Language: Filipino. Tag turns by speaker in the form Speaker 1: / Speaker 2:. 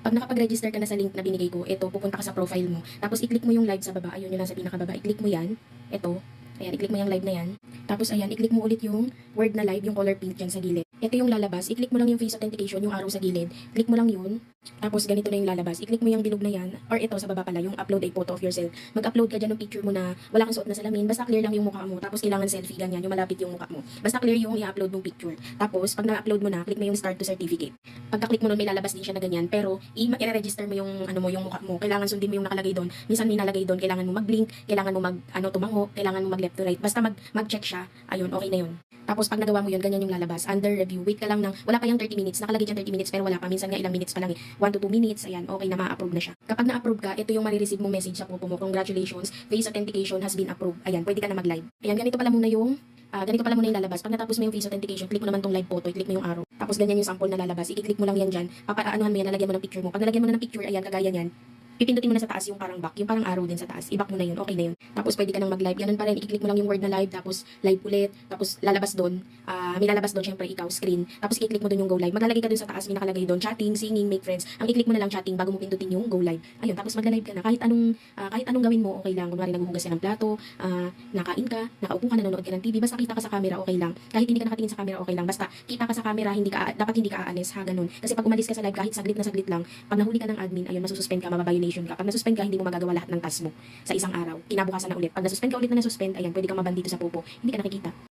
Speaker 1: Pag nakapag-register ka na sa link na binigay ko, ito, pupunta ka sa profile mo. Tapos i-click mo yung live sa baba. Ayun, yun lang sa pinakababa. I-click mo yan. Ito. Ayan, i-click mo yung live na yan. Tapos ayan, i-click mo ulit yung word na live, yung color pink dyan sa gilid. Ito yung lalabas. I-click mo lang yung face authentication, yung arrow sa gilid. Click mo lang yun. Tapos ganito na yung lalabas. I-click mo yung bilog na yan. Or ito sa baba pala, yung upload a photo of yourself. Mag-upload ka dyan ng picture mo na wala kang suot na salamin. Basta clear lang yung mukha mo. Tapos kailangan selfie, ganyan, yung malapit yung mukha mo. Basta clear yung i-upload mong picture. Tapos pag na-upload mo na, click mo yung start to certificate. Pagka-click mo nun, may lalabas din siya na ganyan. Pero i-register mo yung ano mo, yung mukha mo. Kailangan sundin mo yung nakalagay doon. Minsan may nalagay doon, kailangan mo mag-blink, kailangan mo tumango, kailangan mo mag-left to right. Basta mag-check siya. Ayun, okay na yun. Tapos pag nagawa mo yun, ganyan yung lalabas. Under review. Wait ka lang ng, wala pa yung 30 minutes. Nakalagay dyan 30 minutes pero wala pa. Minsan nga ilang minutes pa lang eh. 1 to 2 minutes. Ayan, okay na, ma-approve na siya. Kapag na-approve ka, ito yung marireceive mong message sa pupo mo. Congratulations, face authentication has been approved. Ayan, pwede ka na mag-live. Ayan, ganito pala muna yung lalabas. Pag natapos mo yung face authentication, click mo naman tong live photo, i-click mo yung arrow. Tapos ganyan yung sample na lalabas. I-click mo lang yan dyan. Papaanuhan mo yan, lalagyan mo ng picture mo. Pag nalagyan mo na ng picture, ayan, kagaya niyan. Pipindutin mo na sa taas yung parang back, yung parang arrow din sa taas. I-back mo na yun, okay na yun. Tapos pwede ka nang mag-live. Ganun pa rin, i-click mo lang yung word na live, tapos live ulit, tapos lalabas doon. May lalabas doon, syempre, ikaw, screen. Tapos i-click mo doon yung go live. Maglalagay ka doon sa taas, may nakalagay doon, chatting, singing, make friends. Ang i-click mo na lang chatting bago mo pindutin yung go live. Ayun, tapos magla-live ka na. Kahit anong gawin mo, okay lang. Kunwari naghuhugas ka ng plato, nakain ka, nakaupo ka, nanonood ka ng TV, basta kita ka sa camera, okay lang. Kahit hindi ka nakatingin sa camera, okay lang. Basta kita ka sa camera, dapat hindi ka aalis, ha, ganun. Kasi pag umalis ka sa live, kahit saglit na saglit lang, pag nahuli ka ng admin, ayun, masususpend ka, mababiolation ka. Pag nasuspend ka, hindi mo magagawa lahat ng task mo sa isang araw. Kinabukasan na ulit. Pag nasuspend ka ulit na nasuspend, ayan, pwede kang maban dito sa pupo. Hindi ka nakikita.